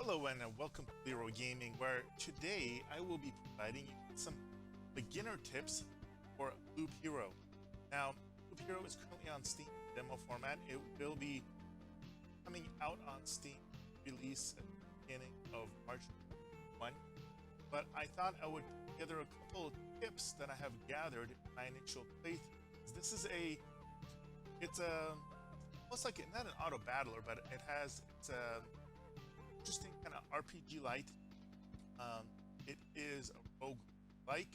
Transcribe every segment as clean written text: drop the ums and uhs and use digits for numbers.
Hello and welcome to Leeroy Gaming, where today I will be providing you with some beginner tips for Loop Hero. Now, Loop Hero is currently on Steam demo format. It will be coming out on Steam release at the beginning of March 1. But I thought I would put together a couple of tips that I have gathered in my initial playthrough. This is it's almost like not an auto battler, but it's a interesting kind of RPG light. It is a roguelike.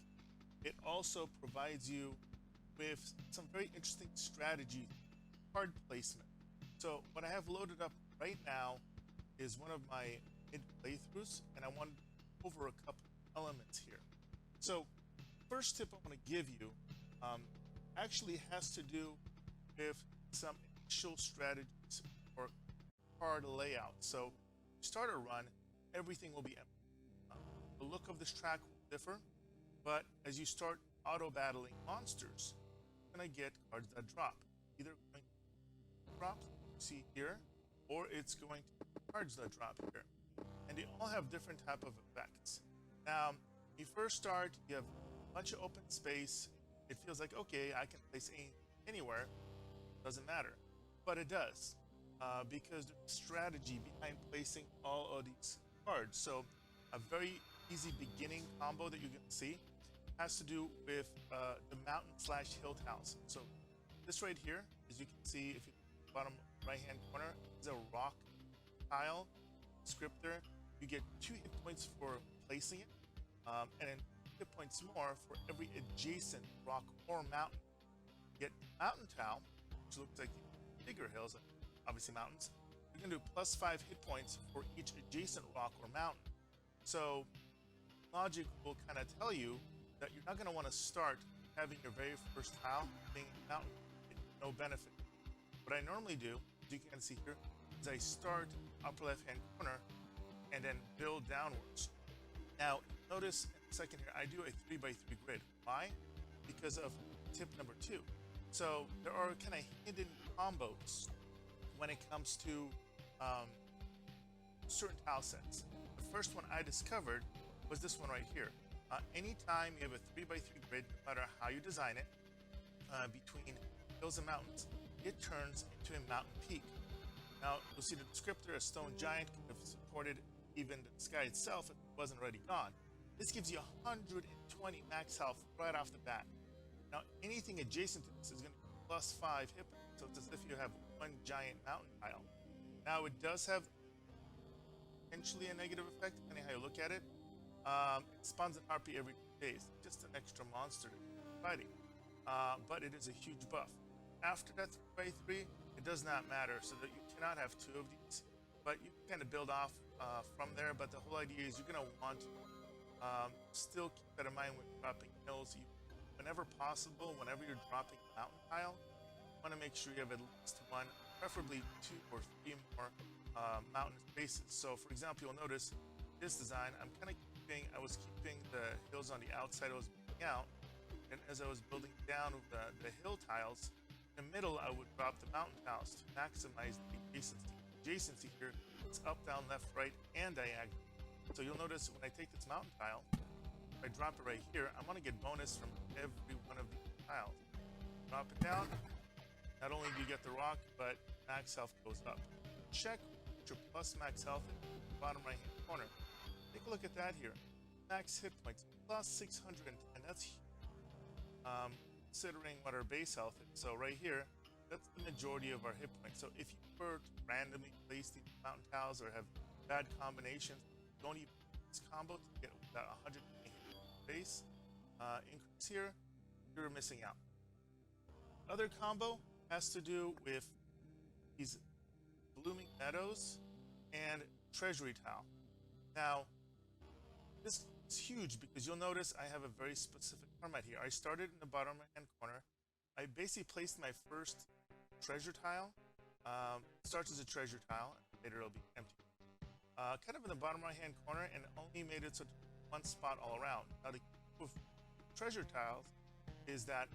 It also provides you with some very interesting strategy card placement. So what I have loaded up right now is one of my mid playthroughs, and I want to go over a couple elements here. So first tip I want to give you actually has to do with some initial strategies or card layout. So start a run, everything will be empty. The look of this track will differ, but as you start auto battling monsters, you're gonna get cards that drop. Either going to drop, you see here, or it's going to be cards that drop here. And they all have different type of effects. Now, when you first start, you have a bunch of open space. It feels like, okay, I can place anywhere. Doesn't matter. But it does. Because there's strategy behind placing all of these cards. So a very easy beginning combo that you're going to see has to do with the mountain/hill tiles. So this right here, as you can see, if you look at the bottom right-hand corner, is a rock tile scripter. You get 2 hit points for placing it, and then 2 hit points more for every adjacent rock or mountain. You get mountain tile, which looks like bigger hills, obviously mountains. You're going to do +5 hit points for each adjacent rock or mountain. So logic will kind of tell you that you're not going to want to start having your very first tile being a mountain. No benefit. What I normally do, as you can see here, is I start upper left-hand corner and then build downwards. Now, notice in a second here, I do a 3x3 grid. Why? Because of tip number 2. So there are kind of hidden combos when it comes to certain tile sets. The first one I discovered was this one right here. Anytime you have a 3x3 grid, no matter how you design it, between hills and mountains, it turns into a mountain peak. Now, you'll see the descriptor, a stone giant, could have supported even the sky itself if it wasn't already gone. This gives you 120 max health right off the bat. Now, anything adjacent to this is going to be +5 hit points, so it's as if you have one giant mountain tile. Now, it does have potentially a negative effect, depending how you look at it. It spawns an RP every 2 days, just an extra monster to keep fighting. But it is a huge buff. After that 3x3, it does not matter, so that you cannot have 2 of these, but you can kind of build off from there. But the whole idea is you're going to want to still keep that in mind when dropping hills. Whenever possible, whenever you're dropping a mountain tile, you want to make sure you have at least one, preferably 2 or 3 more mountain spaces. So for example, you'll notice this design, I was keeping the hills on the outside I was building out, and as I was building down the hill tiles, in the middle I would drop the mountain tiles to maximize the adjacency. Adjacency here is up, down, left, right, and diagonal. So you'll notice when I take this mountain tile, if I drop it right here, I'm going to get bonus from every one of these tiles. Drop it down, not only do you get the rock, but max health goes up. Check your plus max health in the bottom right hand corner. Take a look at that here. Max hit points, +610. That's huge. Considering what our base health is. So right here, that's the majority of our hit points. So if you were to randomly place these mountain tiles or have bad combinations, don't even use this combo to get that 100 base increase here, you're missing out. Other combo has to do with these blooming meadows and treasury tile. Now, this is huge because you'll notice I have a very specific format here. I started in the bottom right hand corner. I basically placed my first treasure tile. Starts as a treasure tile, later it'll be empty. Kind of in the bottom right hand corner, and only made it so one spot all around. Now the key with treasure tiles is that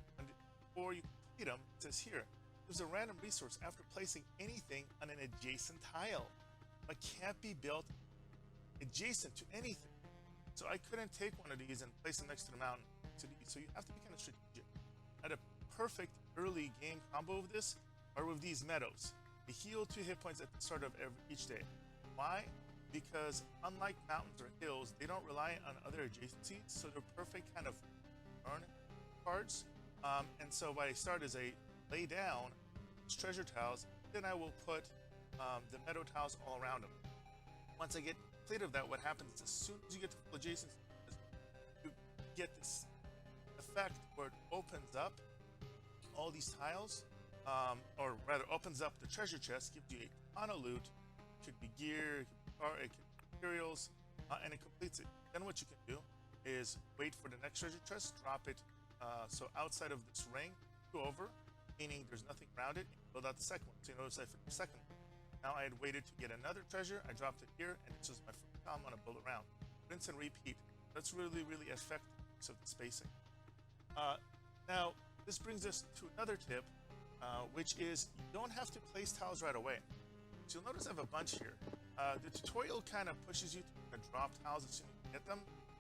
before you complete them, it says here, there's a random resource after placing anything on an adjacent tile, but can't be built adjacent to anything. So I couldn't take one of these and place them next to the mountain to these. So you have to be kind of strategic. At a perfect early game combo of this are with these meadows. They heal 2 hit points at the start of each day. Why? Because unlike mountains or hills, they don't rely on other adjacencies, so they're perfect kind of burn cards. And so what I start is I lay down treasure tiles, then I will put the meadow tiles all around them. Once I get clear of that, what happens is as soon as you get to full adjacency, you get this effect where it opens up all these tiles, or rather opens up the treasure chest, gives you a ton of loot. It could be gear, it could be materials, and it completes it. Then what you can do is wait for the next treasure chest, drop it so outside of this ring, go over, meaning there's nothing around it, and build out the second one. So you notice I finished the second one. Now I had waited to get another treasure, I dropped it here, and this is my first time I'm going to build around. Rinse and repeat. That's really, really effective use of the spacing. Now, this brings us to another tip, which is you don't have to place tiles right away. So you'll notice I have a bunch here. The tutorial kind of pushes you to drop tiles as soon as you get them,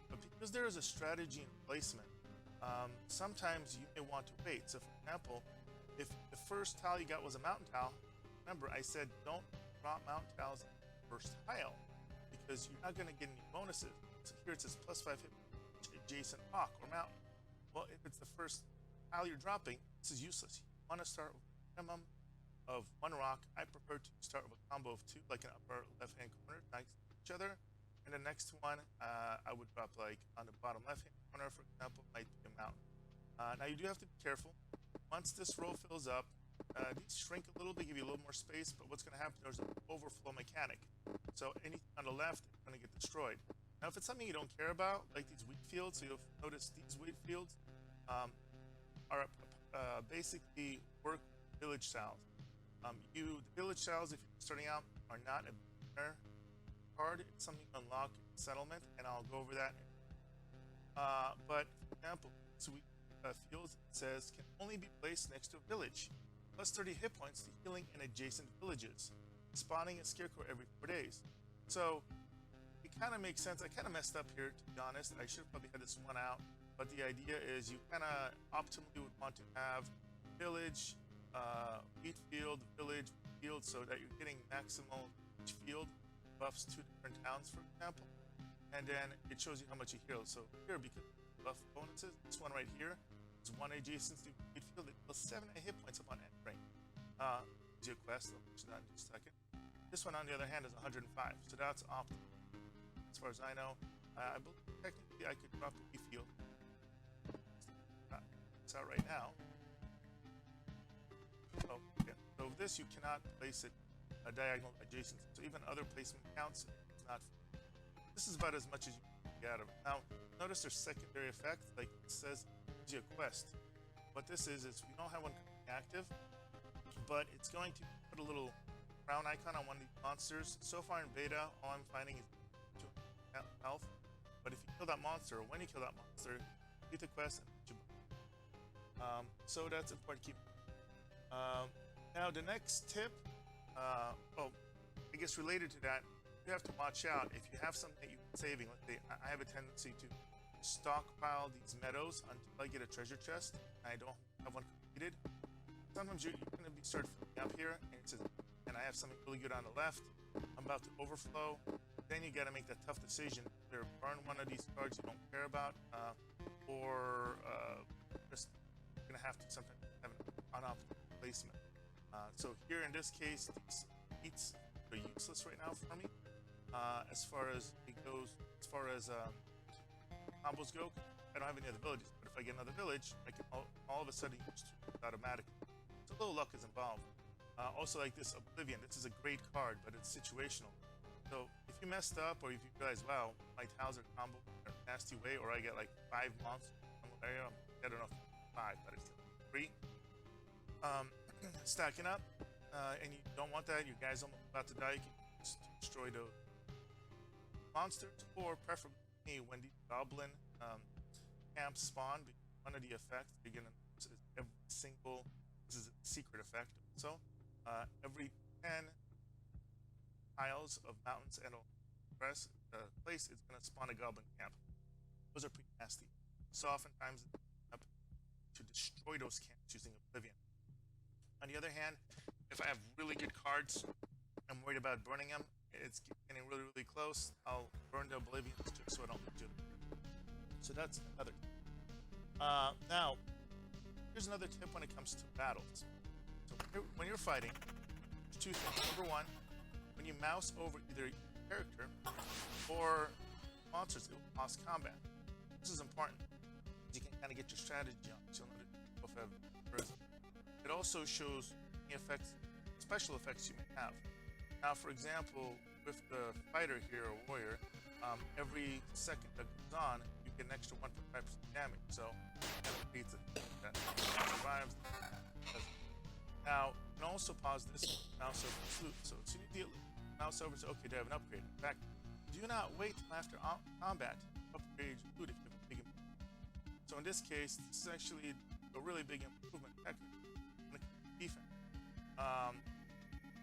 but because there is a strategy in placement, sometimes you may want to wait. So for example, if the first tile you got was a mountain tile, remember I said don't drop mountain tiles in the first tile because you're not going to get any bonuses. So here it says +5 hit adjacent rock or mountain. Well, if it's the first tile you're dropping, this is useless. You want to start with a minimum of 1 rock. I prefer to start with a combo of 2, like an upper left-hand corner next to each other. And the next one, I would drop like on the bottom left-hand corner, for example, might be a mountain. Now you do have to be careful. Once this row fills up, these shrink a little, they give you a little more space, but what's going to happen, there's an overflow mechanic. So anything on the left is going to get destroyed. Now if it's something you don't care about, like these wheat fields, so you'll notice these wheat fields are basically work village tiles. The village tiles, if you're starting out, are not a beginner card. It's something you unlock in settlement, and I'll go over that. But for example, sweet fields, it says can only be placed next to a village. Plus 30 hit points to healing in adjacent villages. Spawning a scarecrow every 4 days. So it kind of makes sense. I kind of messed up here, to be honest. I should have probably had this one out. But the idea is you kind of optimally would want to have village, wheat field, village, field, so that you're getting maximal each field buffs to different towns, for example. And then it shows you how much you heal. So here, because buff bonuses, this one right here is 1 adjacency to wheat field. It plus 7 hit points upon entering. Gives you a quest, I'll mention that in just a second. This one, on the other hand, is 105. So that's optimal. As far as I know, I believe technically I could drop the wheat field. It's out right now. Oh, yeah. So this you cannot place it a diagonal adjacent. So even other placement counts. It's not. This is about as much as you can get out of it. Now, notice there's secondary effects. Like it says, gives you a quest. What this is we don't have one active, but it's going to put a little crown icon on one of these monsters. So far in beta, all I'm finding is 2 health. But if you kill that monster, or when you kill that monster, complete the quest and you so that's important to keep. Now the next tip, well, I guess related to that, you have to watch out if you have something that you've been saving. Let's say I have a tendency to stockpile these meadows until I get a treasure chest and I don't have one completed. Sometimes you're going to be start filling up here, and it says, and I have something really good on the left. I'm about to overflow. Then you got to make that tough decision: either burn one of these cards you don't care about, or just going to have to sometimes have an unoptimal placement. So here in this case, these beats are useless right now for me. As far as it goes, as far as combos go, I don't have any other villages. But if I get another village, I can all of a sudden use it automatically. So a little luck is involved. Also, like this Oblivion, this is a great card, but it's situational. So if you messed up, or if you realize, wow, my tiles are combo in a nasty way, or I get like 5 monsters, I don't know, 5, but it's 3. Stacking up, and you don't want that. Your guy's almost about to die. You can just destroy those monsters, or preferably when the goblin camps spawn. One of the effects you're gonna notice is every single. This is a secret effect. So every 10 tiles of mountains and place, it's going to spawn a goblin camp. Those are pretty nasty. So oftentimes it's up to destroy those camps using Oblivion. On the other hand, if I have really good cards, I'm worried about burning them. It's getting really, really close. I'll burn the Oblivions just so I don't lose it. So that's another tip. Now, here's another tip when it comes to battles. So when you're fighting, there's two things. Number one, when you mouse over either your character or monsters, it will pause combat. This is important. You can kind of get your strategy on. So it also shows any effects, special effects you may have. Now, for example, with the fighter here, or warrior, every second that goes on, you get an extra 1.5% damage. So that creates that survives. Now, you can also pause this mouse over to loot. So as soon as you mouse over to, okay, do I have an upgrade? In fact, do not wait till after combat to upgrade your loot if you have a big improvement. So in this case, this is actually a really big improvement technically when it comes to defense.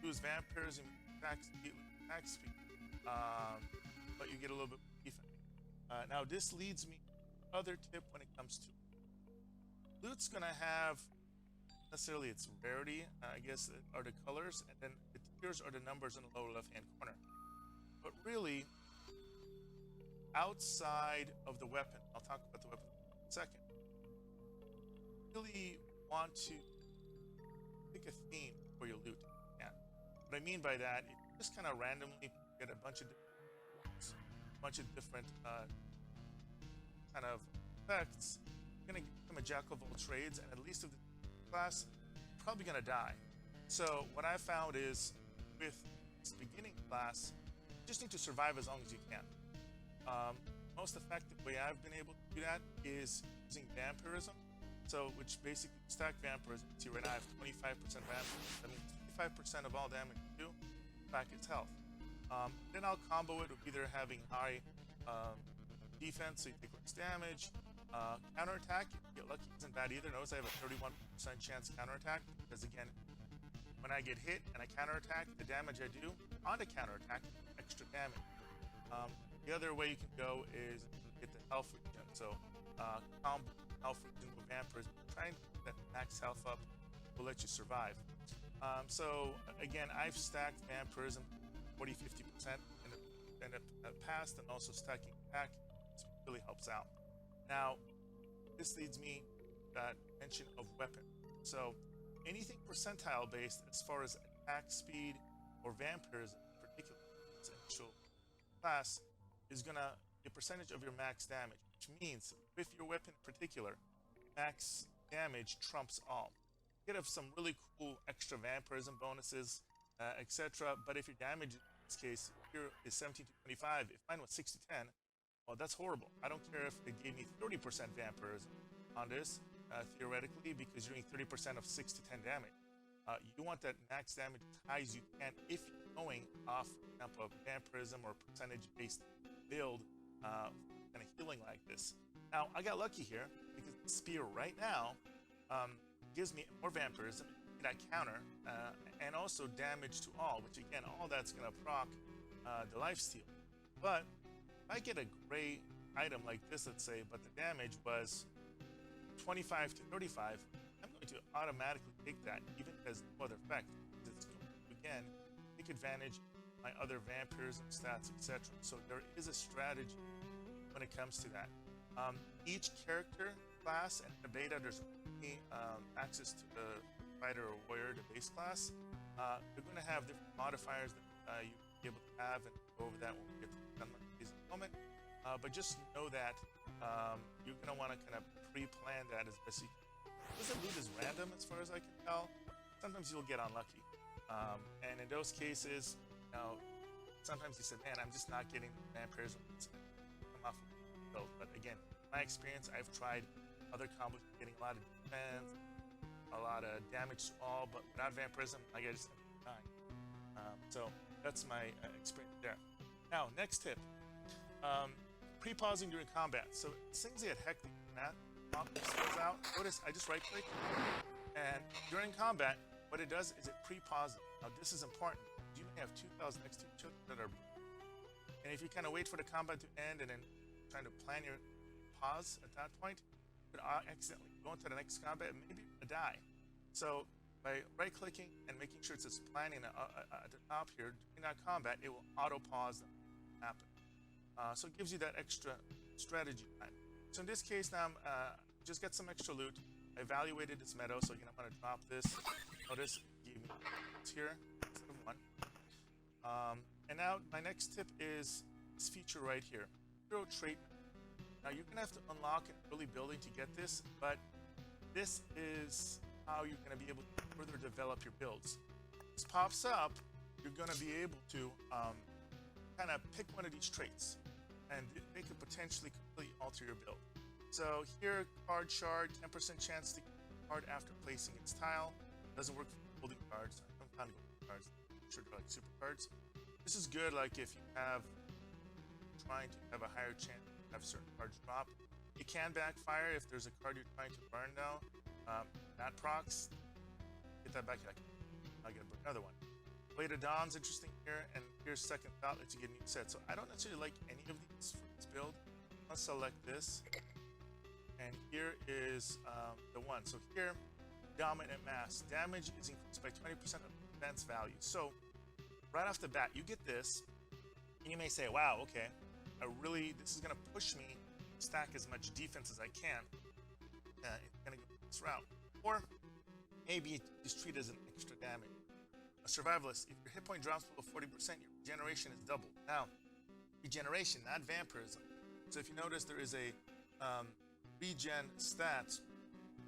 Use vampires and attack speed, but you get a little bit more defense. Now this leads me to another tip when it comes to loot's gonna have necessarily its rarity, I guess, are the colors, and then the tiers are the numbers in the lower left-hand corner. But really, outside of the weapon, I'll talk about the weapon in a second. Really want to pick a theme for your loot. Yeah. What I mean by that, if you just kind of randomly get a bunch of different kind of effects, you're gonna become a jack of all trades, and at least of the class, you're probably gonna die. So what I found is, with this beginning class, you just need to survive as long as you can. Most effective way I've been able to do that is using vampirism. So, which basically stack vampirism. See, right now I have 25% vampirism. That means 25% of all damage you do back its health. Then I'll combo it with either having high defense, so you take less damage. Counterattack, if you get lucky, isn't bad either. Notice I have a 31% chance counterattack, because again, when I get hit and I counterattack, the damage I do on the counterattack, extra damage. The other way you can go is get the health regen. So combo health regen with vampirism. Try and get that max health up will let you survive. So again, I've stacked vampirism 40-50% in the past, and also stacking attack really helps out. Now, this leads me to that mention of weapon. So anything percentile based as far as attack speed or vampirism in particular, its initial class, is gonna be a percentage of your max damage, which means with your weapon in particular, max damage trumps all. You could have some really cool extra vampirism bonuses, etc. But if your damage in this case here is 17 to 25, if mine was 6 to 10, well, that's horrible. I don't care if it gave me 30% vampirism on this, theoretically, because you're doing 30% of 6 to 10 damage. You want that max damage as high as you can if you're going off, for example, vampirism or percentage-based build, kind of healing like this. Now, I got lucky here because the spear right now gives me more vampirism, that counter, and also damage to all, which again, all that's going to proc the lifesteal. But if I get a gray item like this, let's say, but the damage was 25 to 35, I'm going to automatically take that, even as no other effect. It's going to, again, take advantage of my other vampirism stats, etc. So there is a strategy when it comes to that. Each character class and the beta, there's only access to the fighter or warrior, the base class. They're going to have different modifiers that you'll be able to have, and go over that when we get to the in a moment. But just know that you're going to want to kind of pre-plan that as best you can. Because the loot is random as far as I can tell. Sometimes you'll get unlucky. And in those cases, you know, sometimes you say, man, I'm just not getting the vampirism. Come off the build. But again, my experience, I've tried other combos getting a lot of defense, a lot of damage to all, but without vampirism, I just dying. So that's my experience there. Now, next tip. Pre-pausing during combat. So things get hectic when that goes out. Notice I just right-click, and during combat, what it does is it pre-pauses. Now, this is important. You may have 2,000 next to each other that are, and if you kind of wait for the combat to end and then trying to plan your pause at that point, you could accidentally go into the next combat and maybe die. So by right-clicking and making sure it says planning at the top here, during that combat, it will auto-pause them happen. So it gives you that extra strategy time. So in this case now, just get some extra loot. I evaluated this meadow, so again, I'm going to drop this. Notice, give me it's here instead of one. And now my next tip is this feature right here, hero trait. Now you're going to have to unlock an early building to get this, but this is how you're going to be able to further develop your builds. This pops up, you're going to be able to kind of pick one of these traits, and they could potentially completely alter your build. So here, card shard, 10% chance to get a card after placing its tile. Doesn't work for holding cards. I'm kind of holding cards. I'm sure they're like super cards. This is good, like if you have trying to have a higher chance to have certain cards drop. It can backfire if there's a card you're trying to burn now. That procs, get that back. I'll get another one. Blade of Dawn's interesting here, and here's Second Thought lets you get a new set. So I don't necessarily like any of these for this build. I'll select this, and here is the one. So here, Dominant Mass. Damage is increased by 20% of defense value. So right off the bat, you get this, and you may say, wow, okay, this is going to push me to stack as much defense as I can. It's going to go this route. Or maybe just treat it as an extra damage. A survivalist, if your hit point drops below 40%, your regeneration is doubled. Now, regeneration, not vampirism. So if you notice, there is a regen stat,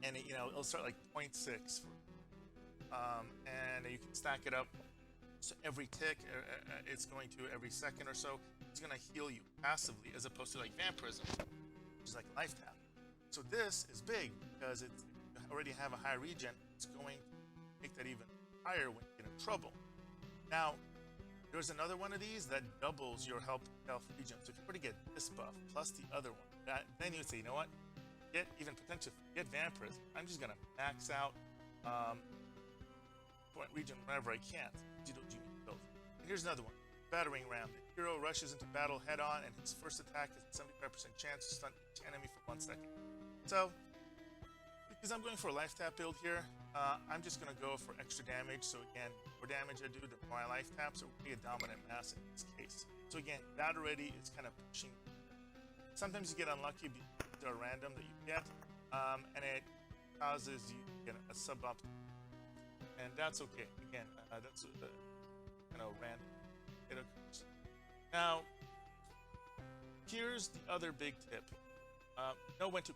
and it'll start like 0.6, and you can stack it up. So every tick, it's going to every second or so, it's going to heal you passively, as opposed to like vampirism, which is like life tap. So this is big because you already have a high regen. It's going to make that even higher when you get in trouble. Now, there's another one of these that doubles your health regen. So if you were to get this buff plus the other one, then you would say, you know what? Get even potential. Get vampirism. I'm just gonna max out point regen whenever I can. And here's another one. Battering ram. The hero rushes into battle head on, and his first attack has a 75% chance to stun each enemy for 1 second. So, because I'm going for a life tap build here, I'm just going to go for extra damage. So again, the more damage I do, the more I life tap. So we're going to get Dominant Mass in this case. So again, that already is kind of pushing. Sometimes you get unlucky because they're random that you get, and it causes you to get a sub-optimal. And that's okay. Again, that's random. It occurs. Now, here's the other big tip. Know when to.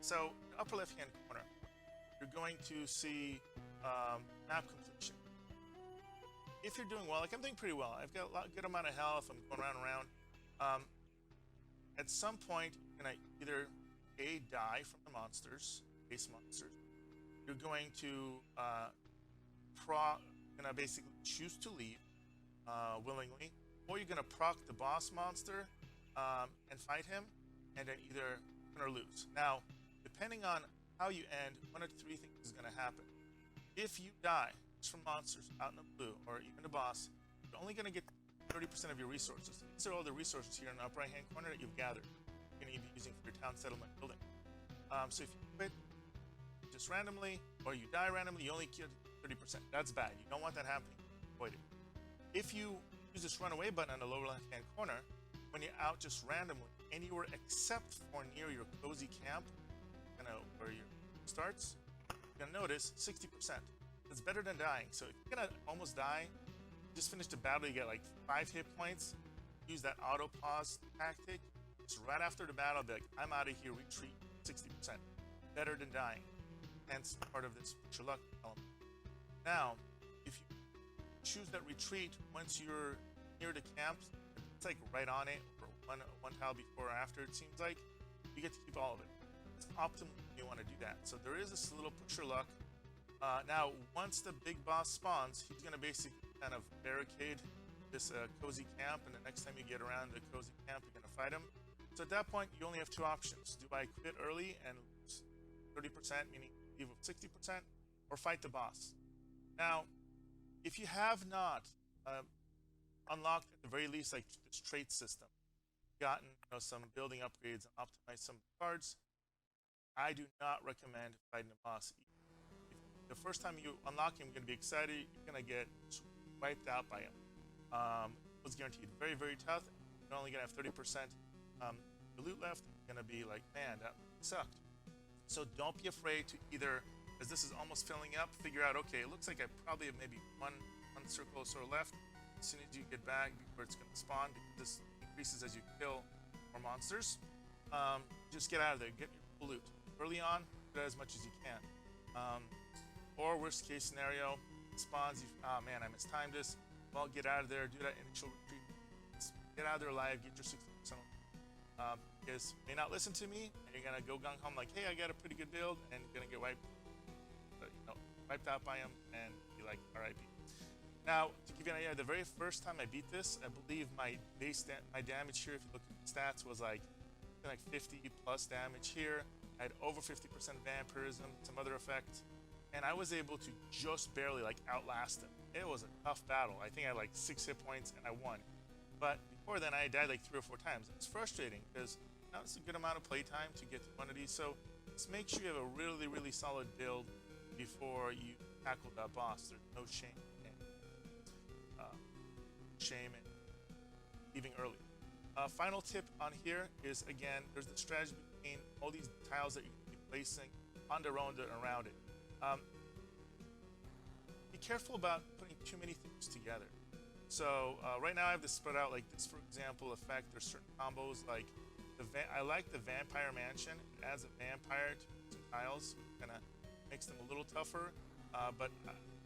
So, upper left-hand corner, you're going to see map completion. If you're doing well, like I'm doing pretty well, I've got a good amount of health, I'm going around. At some point, you're going to either A, die from the monsters, base monsters. You're going to basically choose to leave willingly, or you're going to proc the boss monster and fight him, and then either win or lose. Now, depending on how you end, one of three things is going to happen. If you die just from monsters out in the blue, or even the boss, you're only going to get 30% of your resources. These are all the resources here in the upper right-hand corner that you've gathered. You're going to be using for your town settlement building. So if you quit just randomly, or you die randomly, you only get 30%. That's bad. You don't want that happening. Avoid it. If you use this runaway button on the lower left-hand corner, when you're out just randomly, anywhere except for near your cozy camp, where your starts, you're gonna notice 60%. It's better than dying. So if you're gonna almost die, just finish the battle, you get like 5 hit points. Use that auto pause tactic. Just right after the battle, be like, I'm out of here, retreat, 60%. Better than dying. Hence part of this push your luck element. Now, if you choose that retreat once you're near the camp, it's like right on it, or one tile before or after, it seems like, you get to keep all of it. It's optimal if you want to do that. So there is this little push your luck. Now, once the big boss spawns, he's going to basically kind of barricade this cozy camp, and the next time you get around the cozy camp, you're going to fight him. So at that point, you only have 2 options. Do I quit early and lose 30%, meaning leave with 60%, or fight the boss? Now, if you have not unlocked at the very least like this trait system, gotten some building upgrades and optimized some cards, I do not recommend fighting a boss. The first time you unlock him, you're gonna be excited. You're gonna get wiped out by him. It's guaranteed. Very, very tough. You're only gonna have 30% the loot left. You're gonna be like, man, that sucked. So don't be afraid to either, as this is almost filling up, figure out, okay, it looks like I probably have maybe one circle or so left. As soon as you get back, before it's gonna spawn, because this increases as you kill more monsters. Just get out of there. Get your full loot early on. Get as much as you can. Or worst case scenario, spawns. Man, I mistimed this. Well, get out of there. Do that initial retreat. Get out of there alive. Get your 60%. Because you may not listen to me, and you're gonna go gung home like, hey, I got a pretty good build, and you're gonna get wiped out by him, and be like, R.I.P. Now, to give you an idea, the very first time I beat this, I believe my my damage here, if you look at the stats, was like 50 plus damage here. I had over 50% vampirism, some other effect, and I was able to just barely like outlast him. It was a tough battle. I think I had like 6 hit points and I won. But before then, I died like 3 or 4 times. It's frustrating because it's a good amount of playtime to get to one of these. So just make sure you have a really, really solid build before you tackle that boss. There's no shame in leaving early. Final tip on here is, again, there's the strategy between all these tiles that you can be placing on their own and around it. Be careful about putting too many things together. So right now I have this spread out like this, for example, effect. There's certain combos like I like the Vampire Mansion. It adds a vampire to some tiles, which kind of makes them a little tougher. But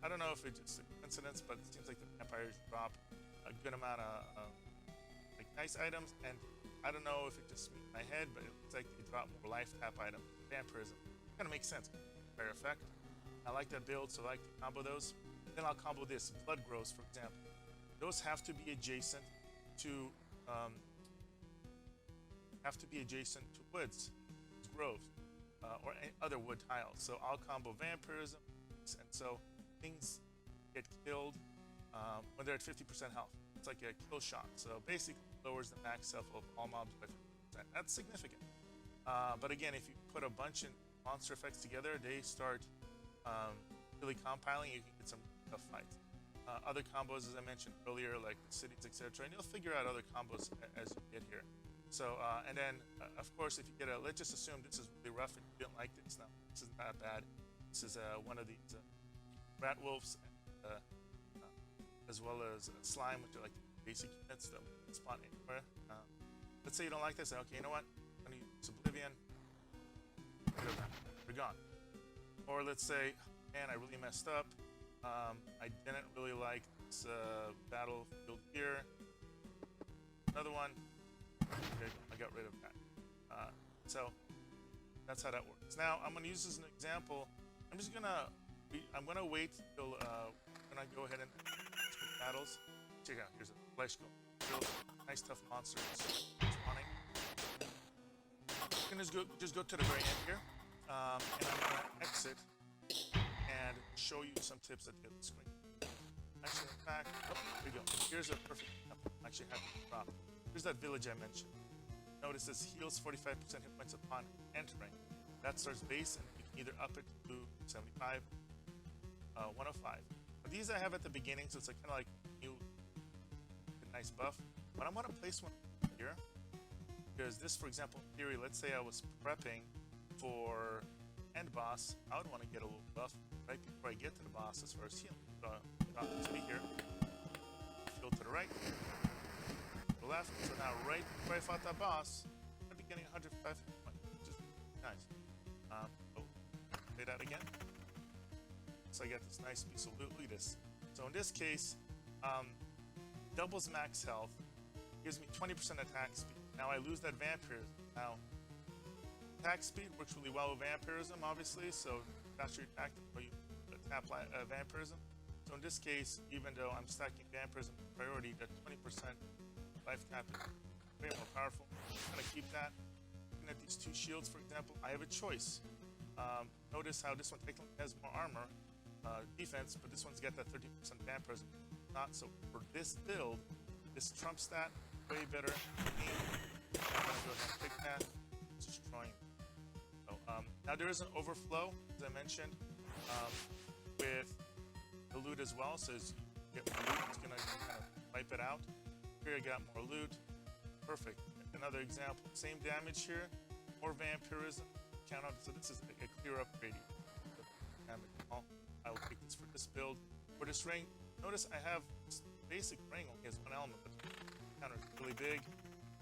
I don't know if it's just a coincidence, but it seems like the vampires drop a good amount of like nice items, and I don't know if it just in my head, but it looks like they drop more life tap items. Vampirism kind of makes sense. Fair effect. I like that build, so I like to combo those. Then I'll combo this blood grows, for example. Those have to be adjacent to woods, groves, or any other wood tiles. So I'll combo vampirism, and so things get killed when they're at 50% health. It's like a kill shot. So basically lowers the max health of all mobs by 50%. That's significant. But again, if you put a bunch of monster effects together, they start really compiling. You can get some tough fights. Other combos, as I mentioned earlier, like cities, etc. And you'll figure out other combos as you get here. So, and then, of course, if you get let's just assume this is really rough and you didn't like this. Now, this isn't that bad. This is one of these rat wolves, as well as slime, which are like basic units that will spawn anywhere. Let's say you don't like this. Okay, you know what? I'm going to use Oblivion. They're gone. Or let's say, man, I really messed up. I didn't really like this battlefield here. Another one. Okay, I got rid of that. So that's how that works. Now I'm going to use this as an example. I'm gonna wait till we're gonna go ahead and battles. Check out. Here's a flesh go. Nice tough monsters spawning. I'm gonna just go to the very end here, and I'm gonna exit and show you some tips at the end of the screen. Actually, in fact, here we go. Here's a perfect example. I actually have to drop. Here's that village I mentioned. Notice this heals 45% hit points upon entering. That starts base, and you can either up it to 75, 105. But these I have at the beginning, so it's like kind of like a nice buff. But I'm gonna place one here because this, for example, in theory, let's say I was prepping for end boss, I would want to get a little buff right before I get to the boss as far as healing. So drop it to me here. Go to the right. The left. So now right before I fought that boss, I'd be getting 105 points, which is nice. Play that again. So I got this nice piece of loot. Look at this. So in this case, doubles max health, gives me 20% attack speed. Now I lose that vampirism. Now attack speed works really well with vampirism, obviously. So faster you attack, the more you tap vampirism. So in this case, even though I'm stacking vampirism priority, that 20% life tap is way more powerful. I'm gonna keep that. Looking at these two shields, for example, I have a choice. Notice how this one technically has more armor, defense, but this one's got that 30% vampirism. Not so. For this build, this trump stat, way better. I'm gonna go ahead and pick that. It's destroying. So, now there is an overflow, as I mentioned, with the loot as well. So as you get more loot, it's gonna kind of wipe it out. Here I got more loot. Perfect. Another example. Same damage here. More vampirism. Count out. So this is a clear upgrade. Damage. I will pick this for this build. For this ring, notice I have this basic ring only has one element, but the counter is really big.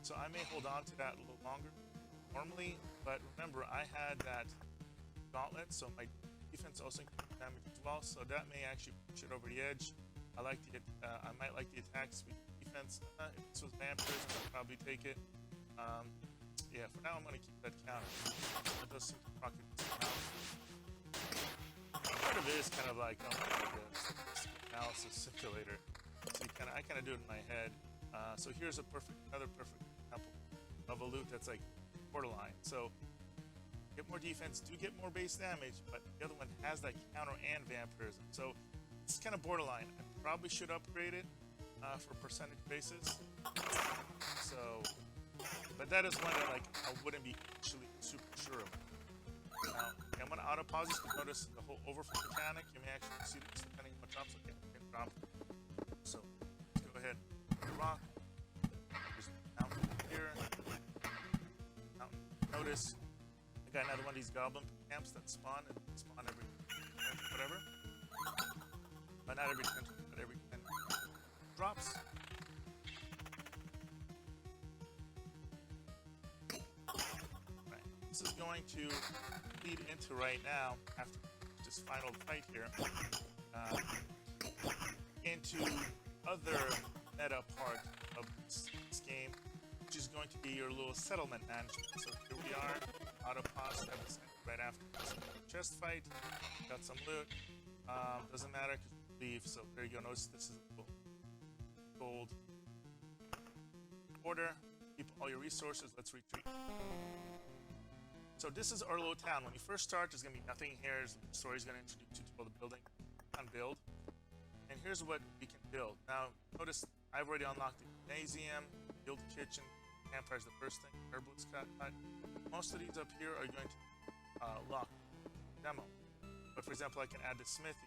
So I may hold on to that a little longer normally, but remember I had that gauntlet, so my defense also increases damage as well. So that may actually push it over the edge. I might like the attack speed defense. If this was vampires, I'd probably take it. Yeah, for now I'm gonna keep that counter. That does seem to proc it somehow. Part of it is kind of like analysis simulator. So I kind of do it in my head. So here's another perfect example of a loot that's like borderline. So get more defense, do get more base damage, but the other one has that counter and vampirism. So it's kind of borderline. I probably should upgrade it for percentage basis. So, but that is one that like I wouldn't be actually super sure of. Now, I'm gonna auto pause this, but notice the whole overflow mechanic. You may actually see this depending on what drops. Okay, drop. So let's go ahead. Rock. There's a mountain here. Mountain. Notice I got another one of these goblin camps that spawn every whatever. But not every 10, but every 10 drops. Right. This is going to lead into right now, after this final fight here, into other meta part of this game, which is going to be your little settlement management. So here we are, auto pause right after this chest fight. Got some loot. Doesn't matter because we leave. So there you go. Notice this is gold order. Keep all your resources. Let's retreat. So this is our little town. When you first start, there's going to be nothing here. The story's going to introduce you to the building and build. And here's what we can build. Now, notice I've already unlocked the gymnasium, build kitchen, campfire is the first thing, herbalist cut. Most of these up here are going to lock demo. But for example, I can add the smithy,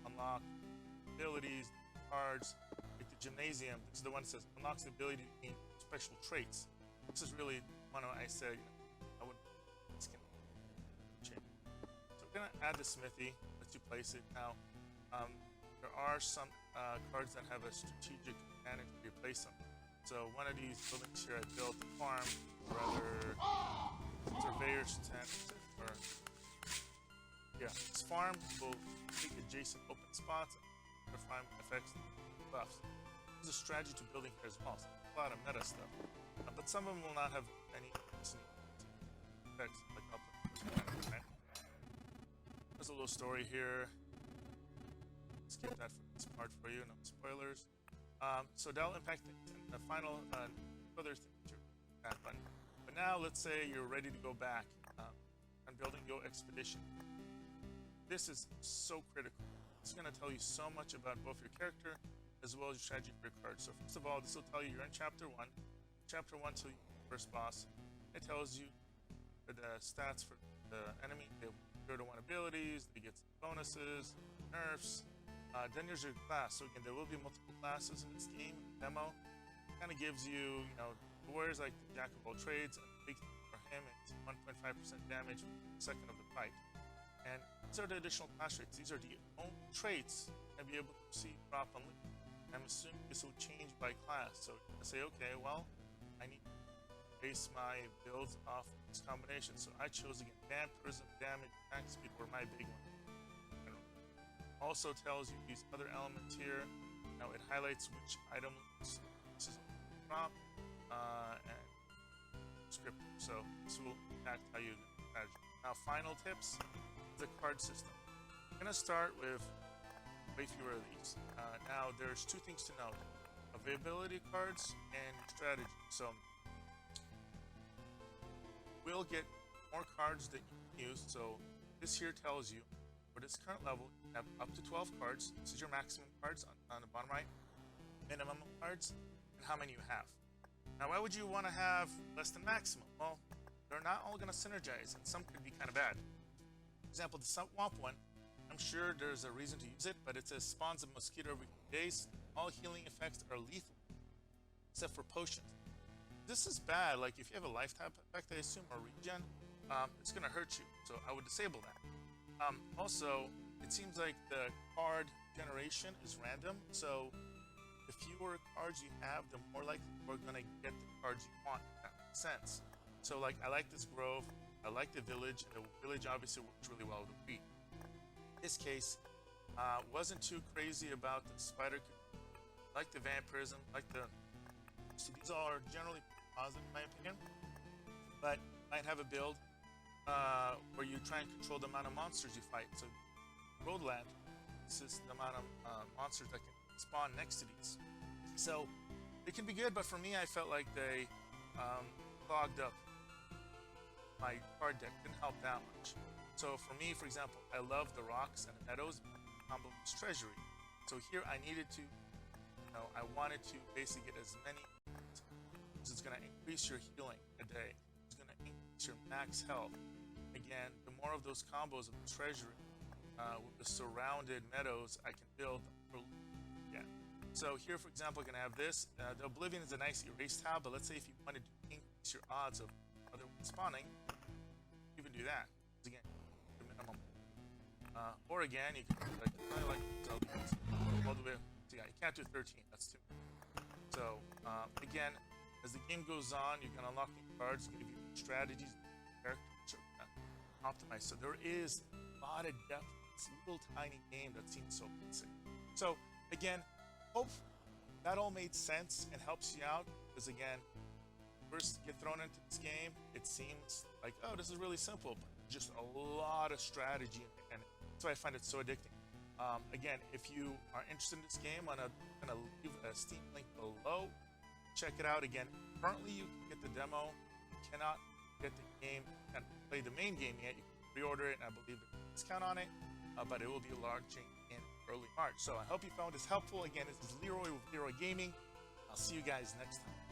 unlock abilities, cards. Like the gymnasium, this is the one that says unlocks the ability to gain special traits. This is really one I said, I would. Change. So we're gonna add the smithy. Let's you place it now. There are some cards that have a strategic advantage to replace them. So one of these buildings here I built a farm, or rather surveyor's tent, or yeah, this farm will take adjacent open spots and find effects and buffs. There's a strategy to building here as well. So a lot of meta stuff, but some of them will not have any effects like up. Okay. There's a little story here. Skip that for this part for you, no spoilers. So that'll impact things. And the final other thing that button. But now let's say you're ready to go back and building your expedition. This is so critical. It's going to tell you so much about both your character as well as your strategy for your cards. So first of all, this will tell you you're in chapter 1. Chapter 1 till you first boss. It tells you the stats for the enemy. They have 0 to 1 abilities. They get some bonuses, nerfs. Then there's your class. So again, there will be multiple classes in this game. Demo kind of gives you, the warrior's like the jack of all trades, and the big thing for him is 1.5% damage per second of the fight. And these are the additional class traits. These are the only traits I'll be able to see drop on loot. I'm assuming this will change by class. So you're gonna say, okay, well, I need to base my builds off this combination. So I chose again vampirism, damage, attack speed were my big one. Also tells you these other elements here. Now it highlights which item this is drop and script. So this will impact how you manage. Now final tips, the card system. I'm gonna start with way fewer of these. Now there's 2 things to note: availability cards and strategy. So we'll get more cards that you can use. So this here tells you for this current level, you have up to 12 cards. This is your maximum cards on the bottom right. minimum of cards and how many you have. Now, why would you want to have less than maximum? Well, they're not all going to synergize, and some could be kind of bad. For example, the swamp one, I'm sure there's a reason to use it, but it says spawns a mosquito every few days. All healing effects are lethal, except for potions. This is bad. Like, if you have a lifetime effect, I assume, or regen, it's going to hurt you. So I would disable that. Also, it seems like the card generation is random. So the fewer cards you have, the more likely you're going to get the cards you want. If that makes sense. So, like, I like this grove. I like the village. The village obviously works really well with the wheat. In this case, wasn't too crazy about the spider. Like the vampirism, like the. So these all are generally positive in my opinion, but might have a build where you try and control the amount of monsters you fight. So roadland, this is the amount of monsters that can spawn next to these. So it can be good, but for me, I felt like they clogged up my card deck. Didn't help that much. So for me, for example, I love the rocks and the meadows combo with treasury. So here I needed to, I wanted to basically get as many. It's going to increase your healing a day. It's going to increase your max health. Again, the more of those combos of the treasury with the surrounded meadows I can build. Yeah. So here, for example, I'm going to have this. The Oblivion is a nice erase tab, but let's say if you wanted to increase your odds of other ones spawning, you can do that. Again, the minimum. Or again, you can like all the way. So yeah, you can't do 13. That's too many. So again, as the game goes on, you're going to unlock new cards, give you strategies, characters are optimized. So there is a lot of depth in this little tiny game that seems so basic. So again, hope that all made sense and helps you out. Because again, first get thrown into this game, it seems like, oh, this is really simple, but just a lot of strategy, and that's why I find it so addicting. Again, if you are interested in this game, I'm gonna leave a Steam link below. Check it out. Again, currently you can get the demo. You cannot get the game and play the main game yet. You can pre-order it, and I believe there's a discount on it, but it will be launching in early March. So I hope you found this helpful. Again, this is Leeroy with Leeroy Gaming. I'll see you guys next time.